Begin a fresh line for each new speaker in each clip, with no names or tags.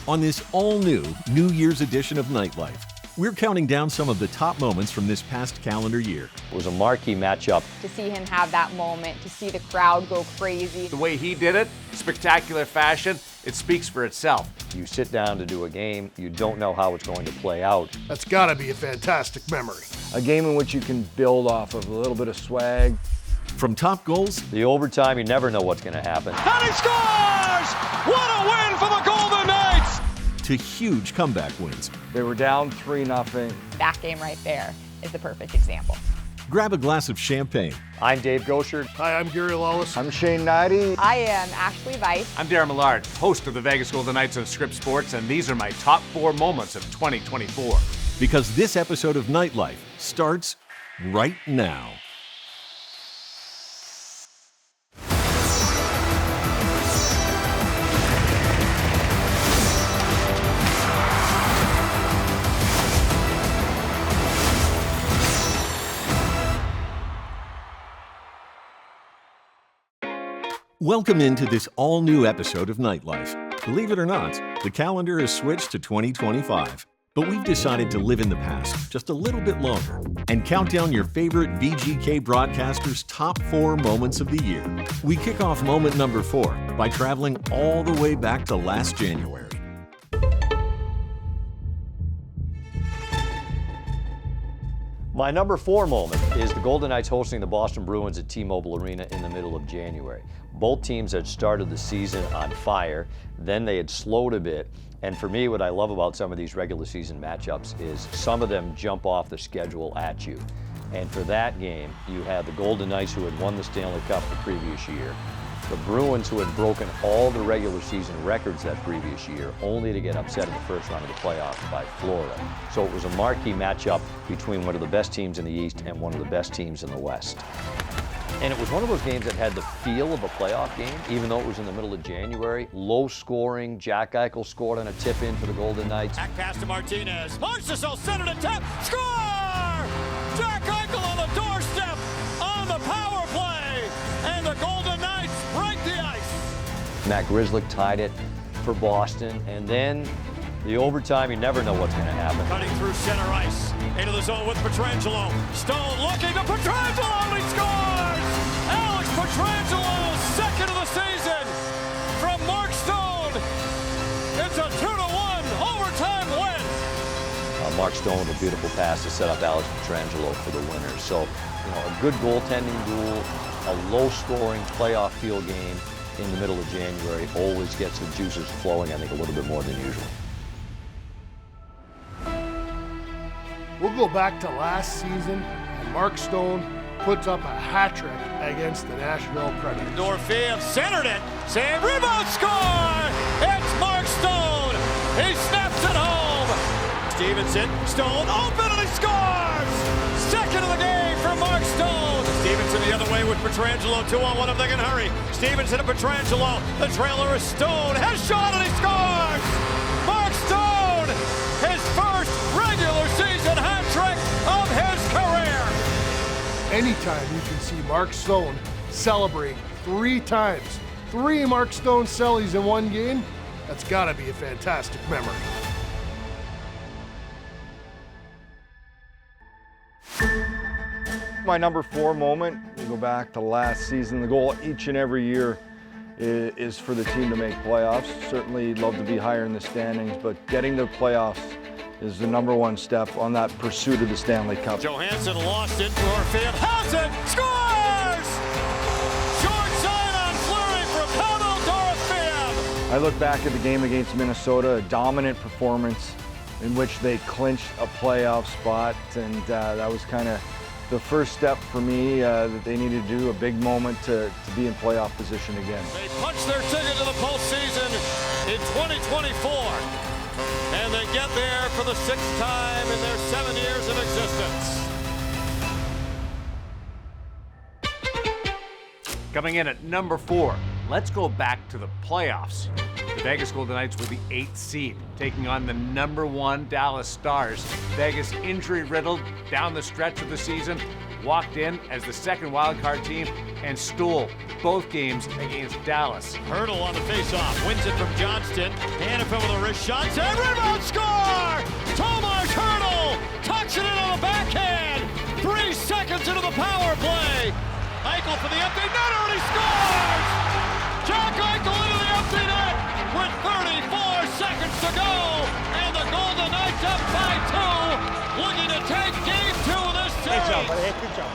On this all-new New Year's edition of Nightlife, we're counting down some of the top moments from this past calendar year.
It was a marquee matchup.
To see him have that moment, to see the crowd go crazy.
The way he did it, spectacular fashion, it speaks for itself.
You sit down to do a game, you don't know how it's going to play out.
That's gotta be a fantastic memory.
A game in which you can build off of a little bit of swag.
From top goals,
The overtime, you never know what's going to happen.
And he scores! What a win for the Golden Knights!
to huge comeback wins.
They were down 3-0.
That game right there is the perfect example.
Grab a glass of champagne.
I'm Dave Gauchard.
Hi, I'm Gary Lawless.
I'm Shane Knighty.
I am Ashley Weiss.
I'm Darren Millard, host of the Vegas Golden Knights on Script Sports, and these are my top 4 moments of 2024.
Because this episode of Nightlife starts right now. Welcome into this all-new episode of Nightlife. Believe it or not, the calendar has switched to 2025. But we've decided to live in the past just a little bit longer and count down your favorite VGK broadcasters' top 4 moments of the year. We kick off moment number 4 by traveling all the way back to last January.
My number 4 moment is the Golden Knights hosting the Boston Bruins at T-Mobile Arena in the middle of January. Both teams had started the season on fire, then they had slowed a bit. And for me, what I love about some of these regular season matchups is some of them jump off the schedule at you. And for that game, you had the Golden Knights who had won the Stanley Cup the previous year, the Bruins who had broken all the regular season records that previous year, only to get upset in the first round of the playoffs by Florida. So it was a marquee matchup between one of the best teams in the East and one of the best teams in the West. And it was one of those games that had the feel of a playoff game, even though it was in the middle of January. Low scoring. Jack Eichel scored on a tip-in for the Golden Knights.
Back pass to Martinez. Marchessault centered and tap. Score! Jack Eichel on the doorstep on the power play. And the Golden Knights break the ice.
Matt Grzelcyk tied it for Boston. And then the overtime, you never know what's going to happen.
Cutting through center ice. Into the zone with Pietrangelo. Stone looking to Pietrangelo and he scores! Alex Pietrangelo, second of the season from Mark Stone. It's a 2-1 overtime win.
Mark Stone with a beautiful pass to set up Alex Pietrangelo for the winner. So, a good goaltending duel, a low-scoring playoff field game in the middle of January always gets the juices flowing, I think, a little bit more than usual.
We'll go back to last season, and Mark Stone puts up a hat trick against the Nashville Predators.
Dorofeev centered it. Save, rebound, score! It's Mark Stone. He snaps it home. Stevenson, Stone open and he scores! Second of the game for Mark Stone. Stevenson the other way with Pietrangelo. 2-on-1 if they can hurry. Stevenson and Pietrangelo. The trailer is Stone. Has shot and he scores! Mark Stone, his first regular season hat trick of his career.
Anytime you can see Mark Stone celebrate 3 times, 3 Mark Stone sellies in one game, that's gotta be a fantastic memory.
My number 4 moment, we go back to last season. The goal each and every year is for the team to make playoffs. Certainly love to be higher in the standings, but getting to playoffs is the number 1 step on that pursuit of the Stanley Cup.
Johansson lost it. Dorofeev has it. Scores! Short side on Fleury for Pavel Dorofeev.
I look back at the game against Minnesota, a dominant performance in which they clinched a playoff spot, and that was kind of the first step for me that they needed to do, a big moment to be in playoff position again.
They punched their ticket to the postseason in 2024, and they get there for the 6th time in their 7 years of existence.
Coming in at number 4, let's go back to the playoffs. The Vegas Golden Knights were the 8th seed, taking on the number 1 Dallas Stars. Vegas injury-riddled down the stretch of the season. walked in as the second wildcard team and stole both games against Dallas.
Hurdle on the faceoff, wins it from Johnston. Hannafin with a wrist shot, and rebound score! Tomas Hurdle tucks it in on the backhand. 3 seconds into the power play. Eichel for the empty netter, and he scores! Jack Eichel into the empty net with 34 seconds to go, and the Golden Knights up by 2, looking to take game 2 of this series.
Good job.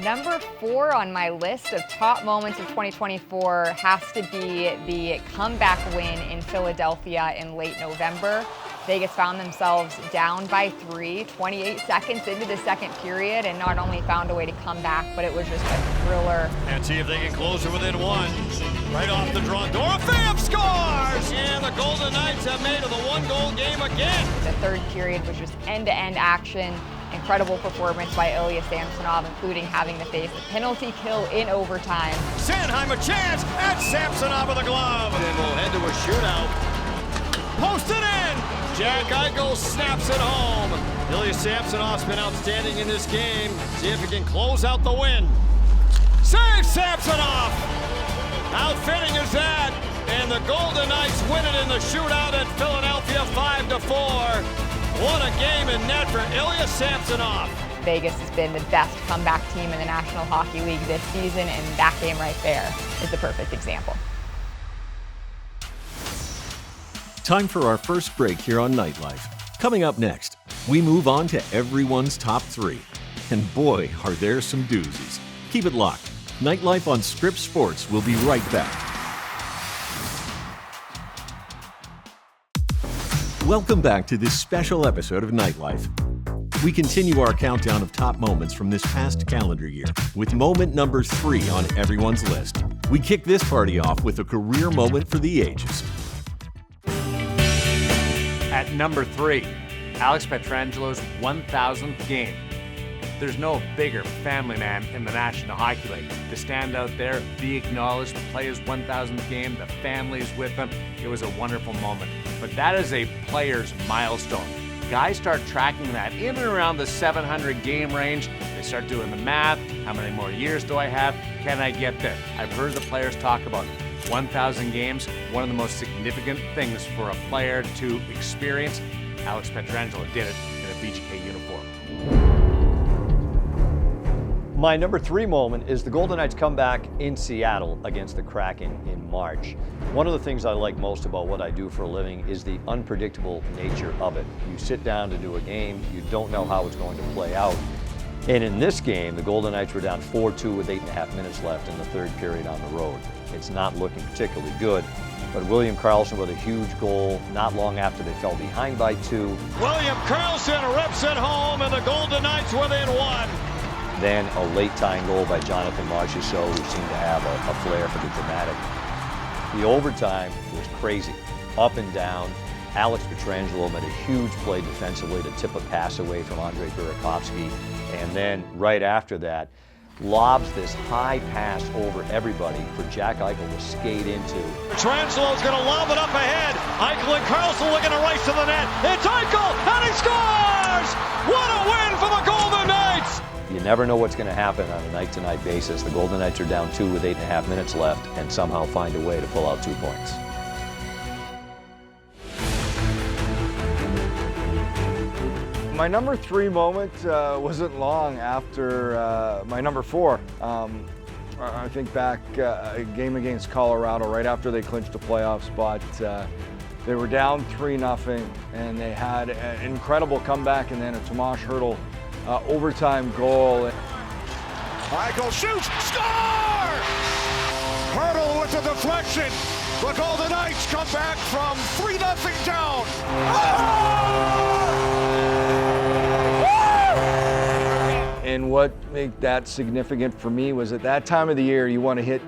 Number 4 on my list of top moments of 2024 has to be the comeback win in Philadelphia in late November. Vegas found themselves down by 3, 28 seconds into the second period, and not only found a way to come back, but it was just a thriller.
And see if they can close it within 1. Right off the draw, Dorofeyev scores! And the Golden Knights have made it a 1-goal game again.
The third period was just end-to-end action. Incredible performance by Ilya Samsonov, including having to face a penalty kill in overtime.
Sanheim a chance, and Samsonov with a glove. And we'll head to a shootout. Posted in! Jack Eichel snaps it home. Ilya Samsonov's been outstanding in this game. See if he can close out the win. Save Samsonov! How fitting is that? And the Golden Knights win it in the shootout at Philadelphia 5-4. What a game in net for Ilya Samsonov.
Vegas has been the best comeback team in the National Hockey League this season, and that game right there is the perfect example.
Time for our first break here on Nightlife. Coming up next, we move on to everyone's top 3. And boy, are there some doozies. Keep it locked. Nightlife on Scripps Sports will be right back. Welcome back to this special episode of Nightlife. We continue our countdown of top moments from this past calendar year with moment number 3 on everyone's list. We kick this party off with a career moment for the ages.
At number 3, Alex Pietrangelo's 1,000th game. There's no bigger family man in the National Hockey League. To stand out there, be acknowledged, play his 1,000th game, the family's with him. It was a wonderful moment. But that is a player's milestone. Guys start tracking that in and around the 700 game range. They start doing the math. How many more years do I have? Can I get there? I've heard the players talk about 1,000 games, one of the most significant things for a player to experience. Alex Pietrangelo did it in a VGK uniform.
My number 3 moment is the Golden Knights comeback in Seattle against the Kraken in March. One of the things I like most about what I do for a living is the unpredictable nature of it. You sit down to do a game, you don't know how it's going to play out. And in this game, the Golden Knights were down 4-2 with 8.5 minutes left in the third period on the road. It's not looking particularly good, but William Karlsson with a huge goal not long after they fell behind by 2.
William Karlsson rips it home, and the Golden Knights within 1.
Then a late tying goal by Jonathan Marchessault, who seemed to have a flair for the dramatic. The overtime was crazy, up and down. Alex Pietrangelo made a huge play defensively to tip a pass away from Andrei Burakovsky, and then right after that, lobs this high pass over everybody for Jack Eichel to skate into.
Pietrangelo is going to lob it up ahead. Eichel and Karlsson looking to race to the net. It's Eichel, and he scores! What a win for the Golden Knights!
You never know what's going to happen on a night-to-night basis. The Golden Knights are down 2 with 8.5 minutes left and somehow find a way to pull out 2 points.
My number 3 moment wasn't long after my number 4. I think back a game against Colorado right after they clinched a playoff spot. They were down 3-0 and they had an incredible comeback and then a Tomas Hurdle overtime goal.
Eichel shoots, score! Hurdle with a deflection. The Golden Knights come back from 3-0 down.
And what made that significant for me was at that time of the year, you want to hit,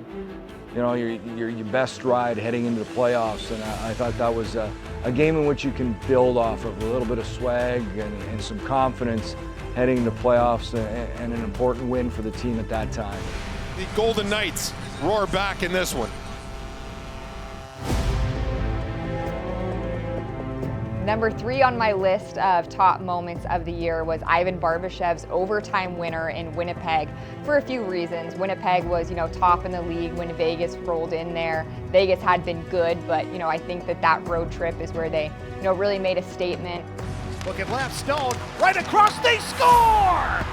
your best stride heading into the playoffs. And I thought that was a game in which you can build off of a little bit of swag and some confidence heading into playoffs and an important win for the team at that time.
The Golden Knights roar back in this one.
Number 3 on my list of top moments of the year was Ivan Barbashev's overtime winner in Winnipeg for a few reasons. Winnipeg was, top in the league when Vegas rolled in there. Vegas had been good, but, I think that road trip is where they, really made a statement.
Looking left, Stone, right across, they score!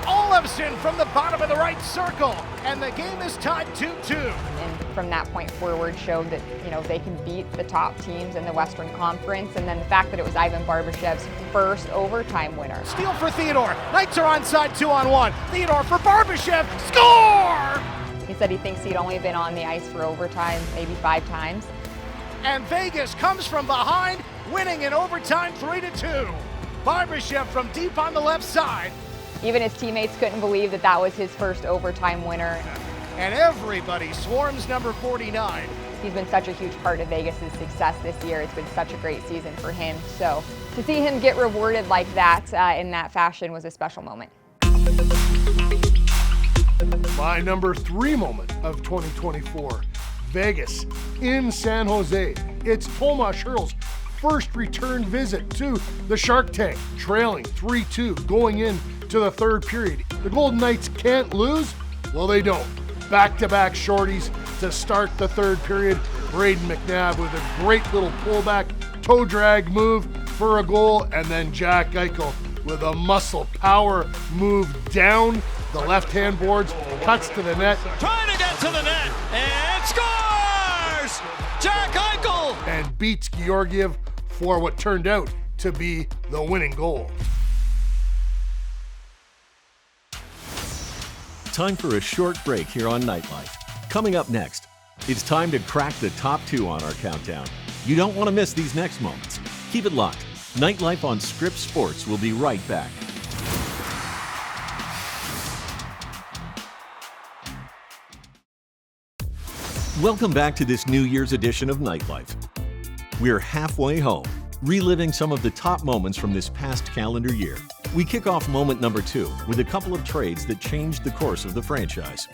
Olofsson from the bottom of the right circle, and the game is tied 2-2.
And from that point forward showed that, they can beat the top teams in the Western Conference, and then the fact that it was Ivan Barbashev's first overtime winner.
Steal for Theodore, Knights are onside 2-on-1. Theodore for Barbashev, score!
He said he thinks he'd only been on the ice for overtime maybe 5 times.
And Vegas comes from behind, winning in overtime 3-2. Barbashev from deep on the left side.
Even his teammates couldn't believe that was his first overtime winner.
And everybody swarms number 49.
He's been such a huge part of Vegas' success this year. It's been such a great season for him. So to see him get rewarded like that in that fashion was a special moment.
My number 3 moment of 2024, Vegas in San Jose. It's Tomas Hertl's first return visit to the Shark Tank, trailing 3-2 going in to the third period. The Golden Knights can't lose? Well, they don't. Back-to-back shorties to start the third period. Braden McNabb with a great little pullback, toe drag move for a goal, and then Jack Eichel with a muscle power move down the left-hand boards, cuts to the net.
Trying to get to the net, and scores! Jack Eichel!
And beats Georgiev for what turned out to be the winning goal.
Time for a short break here on Nightlife. Coming up next, it's time to crack the top 2 on our countdown. You don't want to miss these next moments. Keep it locked. Nightlife on Scripps Sports will be right back. Welcome back to this New Year's edition of Nightlife. We're halfway home, reliving some of the top moments from this past calendar year. We kick off moment number 2 with a couple of trades that changed the course of the franchise.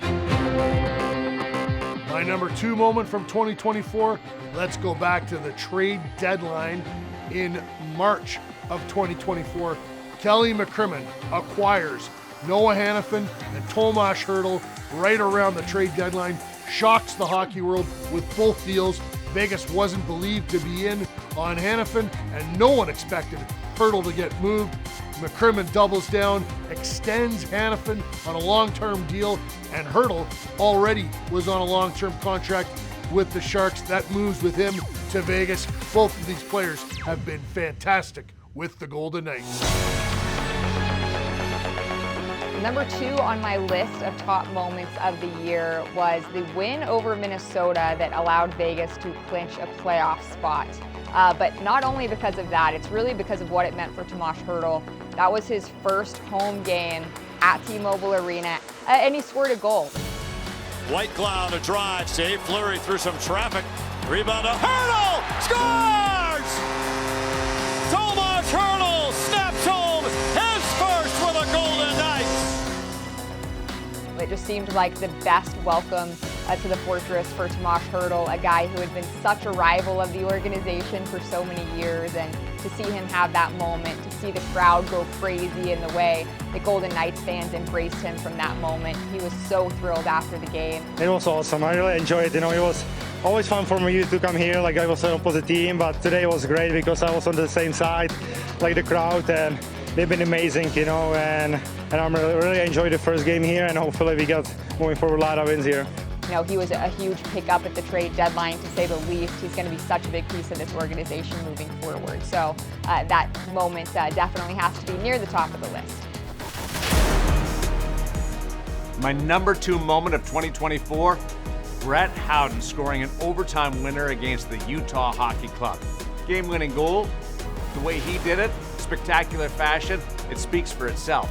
My number 2 moment from 2024, let's go back to the trade deadline in March of 2024. Kelly McCrimmon acquires Noah Hannafin and Tomas Hertl right around the trade deadline, shocks the hockey world with both deals. Vegas wasn't believed to be in on Hannafin, and no one expected Hertl to get moved. McCrimmon doubles down, extends Hannafin on a long-term deal, and Hertl already was on a long-term contract with the Sharks. That moves with him to Vegas. Both of these players have been fantastic with the Golden Knights.
Number 2 on my list of top moments of the year was the win over Minnesota that allowed Vegas to clinch a playoff spot. But not only because of that, it's really because of what it meant for Tomas Hertl. That was his first home game at T-Mobile Arena, and he scored a goal.
White Cloud, a drive, save, Fleury through some traffic. Rebound to Hertl, scores! Tomas Hertl snaps home his first for the Golden Knights.
It just seemed like the best welcome to the Fortress for Tomas Hertl, a guy who had been such a rival of the organization for so many years, and to see him have that moment, to see the crowd go crazy in the way the Golden Knights fans embraced him from that moment. He was so thrilled after the game.
It was awesome. I really enjoyed it. It was always fun for me to come here. Like, I was on opposite team, but today was great because I was on the same side, like the crowd, and they've been amazing, and I'm really enjoyed the first game here, and hopefully we got moving forward a lot of wins here.
He was a huge pickup at the trade deadline, to say the least. He's going to be such a big piece of this organization moving forward. So that moment definitely has to be near the top of the list.
My number 2 moment of 2024, Brett Howden scoring an overtime winner against the Utah Hockey Club. Game-winning goal, the way he did it, spectacular fashion, it speaks for itself.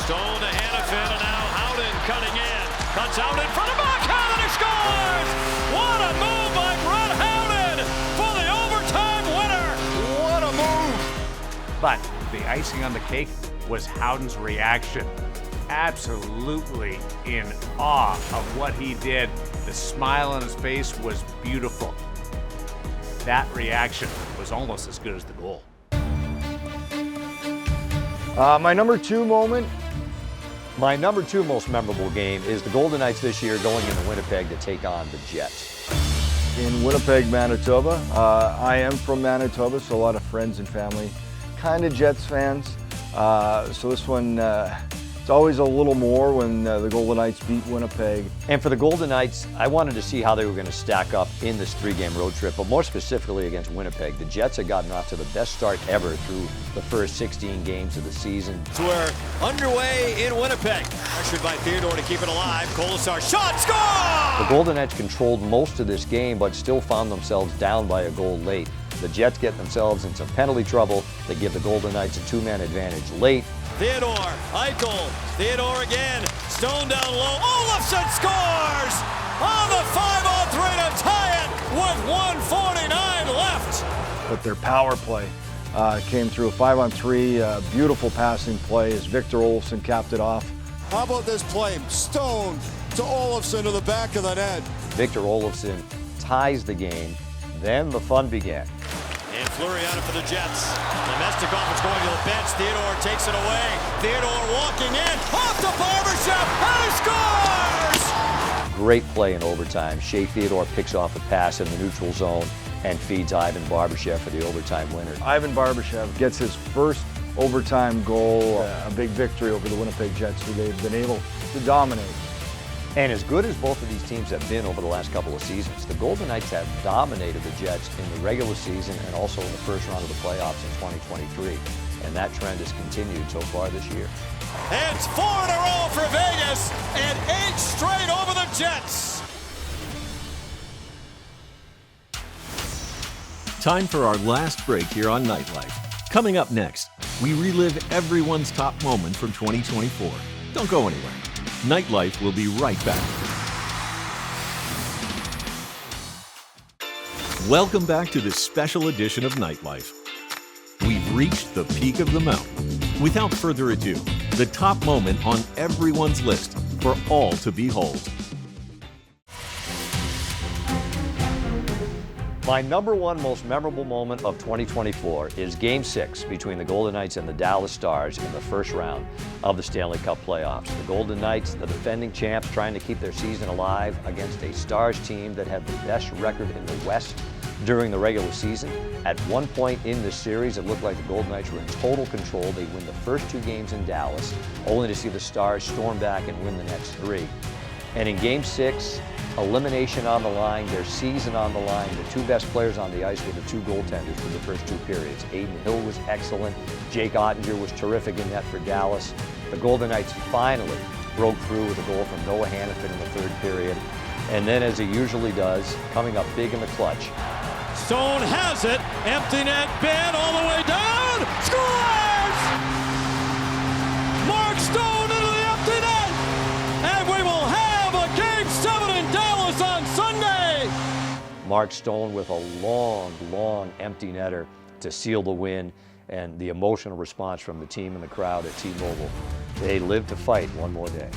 Stone to Hannafin, and now Howden cutting in. Cuts out in front of backhand, and he scores! What a move by Brett Howden for the overtime winner! What a move!
But the icing on the cake was Howden's reaction. Absolutely in awe of what he did. The smile on his face was beautiful. That reaction was almost as good as the goal.
My number two moment,
My number two most memorable game is the Golden Knights this year going into Winnipeg to take on the Jets.
in Winnipeg, Manitoba. I am from Manitoba, so a lot of friends and family, kind of Jets fans. So this one, it's always a little more when the Golden Knights beat Winnipeg.
And for the Golden Knights, I wanted to see how they were going to stack up in this three-game road trip, but more specifically against Winnipeg. The Jets had gotten off to the best start ever through the first 16 games of the season.
We're underway in Winnipeg. Pressured by Theodore to keep it alive. Kolasar shot, score!
The Golden Knights controlled most of this game, but still found themselves down by a goal late. The Jets get themselves in some penalty trouble. They give the Golden Knights a two-man advantage late.
Theodore, Eichel, Theodore again. Stone down low. Olofsson scores! On the 5-on-3 to tie it with 1:49 left.
But their power play came through a 5-on-3, beautiful passing play as Victor Olofsson capped it off.
How about this play? Stone to Olofsson to the back of the net.
Victor Olofsson ties the game. Then the fun began.
And Fleury on it for the Jets. Nemestikov is going to the bench. Theodore takes it away. Theodore walking in. Off to Barbashev. And he scores!
Great play in overtime. Shea Theodore picks off a pass in the neutral zone and feeds Ivan Barbashev for the overtime winner.
Ivan Barbashev gets his first overtime goal, a big victory over the Winnipeg Jets, who they've been able to dominate.
And as good as both of these teams have been over the last couple of seasons, the Golden Knights have dominated the Jets in the regular season and also in the first round of the playoffs in 2023. And that trend has continued so far this year.
It's 4 in a row for Vegas and 8 straight over the Jets.
Time for our last break here on Nightlife. Coming up next, we relive everyone's top moment from 2024. Don't go anywhere. Nightlife will be right back. Welcome back to this special edition of Nightlife. We've reached the peak of the mountain. Without further ado, the top moment on everyone's list for all to behold.
My number one most memorable moment of 2024 is Game 6 between the Golden Knights and the Dallas Stars in the first round of the Stanley Cup playoffs. The Golden Knights, the defending champs, trying to keep their season alive against a Stars team that had the best record in the West during the regular season. At one point in this series, it looked like the Golden Knights were in total control. They win the first 2 games in Dallas, only to see the Stars storm back and win the next 3. And in Game 6, elimination on the line, their season on the line. The 2 best players on the ice were the 2 goaltenders for the first 2 periods. Aiden Hill was excellent. Jake Ottinger was terrific in net for Dallas. The Golden Knights finally broke through with a goal from Noah Hannafin in the 3rd period. And then, as he usually does, coming up big in the clutch.
Stone has it. Empty net, Ben all the way down. Scores! Mark Stone into the empty net. And we will have a Game 7 in Dallas on Sunday.
Mark Stone with a long empty netter to seal the win, and the emotional response from the team and the crowd at T-Mobile. They live to fight one more day.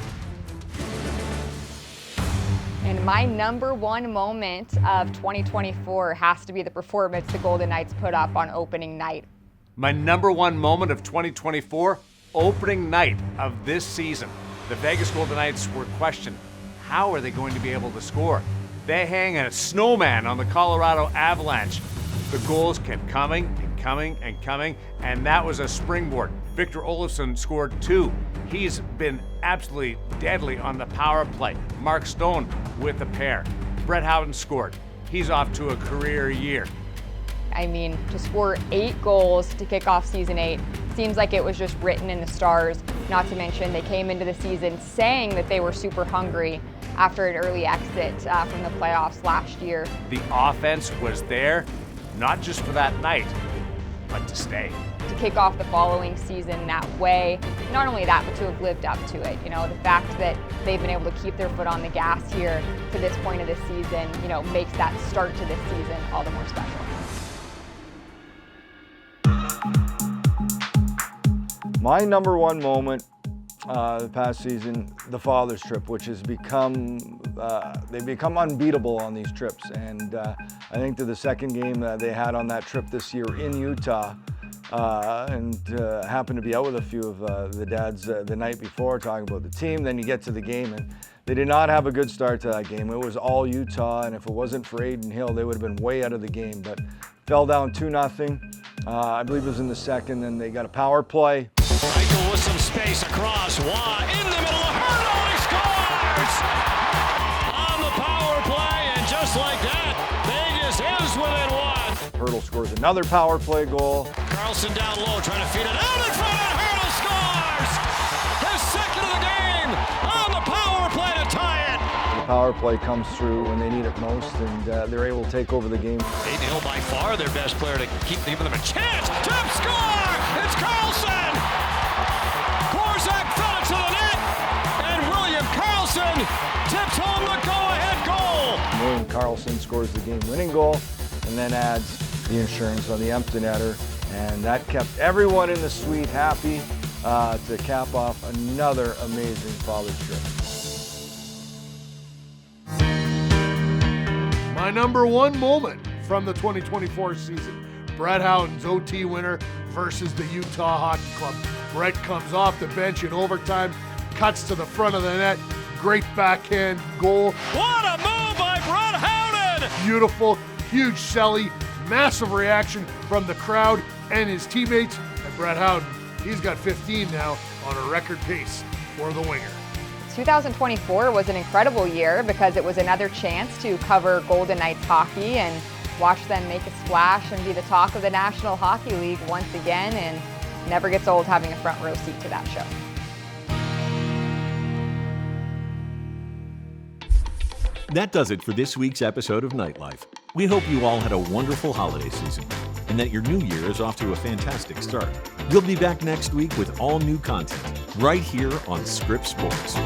And my number one moment of 2024 has to be the performance the Golden Knights put up on opening night.
My number one moment of 2024, opening night of this season. The Vegas Golden Knights were questioned. How are they going to be able to score? They hang a snowman on the Colorado Avalanche. The goals kept coming and coming and coming, and that was a springboard. Victor Olofsson scored 2. He's been absolutely deadly on the power play. Mark Stone with a pair. Brett Howden scored. He's off to a career year.
I mean, to score 8 goals to kick off season 8 seems like it was just written in the stars. Not to mention, they came into the season saying that they were super hungry after an early exit from the playoffs last year.
The offense was there, not just for that night, but to stay.
To kick off the following season that way, not only that, but to have lived up to it. You know, the fact that they've been able to keep their foot on the gas here to this point of the season, you know, makes that start to this season all the more special.
My number one moment the past season, the Father's Trip, which has become, they've become unbeatable on these trips. And I think that the second game they had on that trip this year in Utah, and happened to be out with a few of the dads the night before talking about the team. Then you get to the game and they did not have a good start to that game. It was all Utah, and if it wasn't for Aiden Hill, they would have been way out of the game, but fell down 2-0. I believe it was in the second, and they got a power play.
Michael with some space across. Waugh in the middle of Hurdle, he scores! On the power play, and just like that, Vegas is within one.
Hurdle scores another power play goal.
Carlson down low, trying to feed it out in front, and Hurdle scores! His second of the game on the power play to tie it.
The power play comes through when they need it most, and they're able to take over the game.
Aiden Hill by far their best player to keep giving them a chance. Tip score! It's Carlson! Korzak fell it to the net, and William Carlson tips home the go-ahead goal.
William Carlson scores the game-winning goal, and then adds the insurance on the empty netter, and that kept everyone in the suite happy to cap off another amazing Father's Trip.
My number one moment from the 2024 season, Brett Howden's OT winner versus the Utah Hockey Club. Brett comes off the bench in overtime, cuts to the front of the net, great backhand goal.
What a move by Brett Howden!
Beautiful, huge celly, massive reaction from the crowd and his teammates. And Brett Howden, he's got 15 now on a record pace for the winger.
2024 was an incredible year because it was another chance to cover Golden Knights hockey and watch them make a splash and be the talk of the National Hockey League once again, and never gets old having a front row seat to that show.
That does it for this week's episode of Nightlife. We hope you all had a wonderful holiday season and that your new year is off to a fantastic start. We'll be back next week with all new content right here on Script Sports.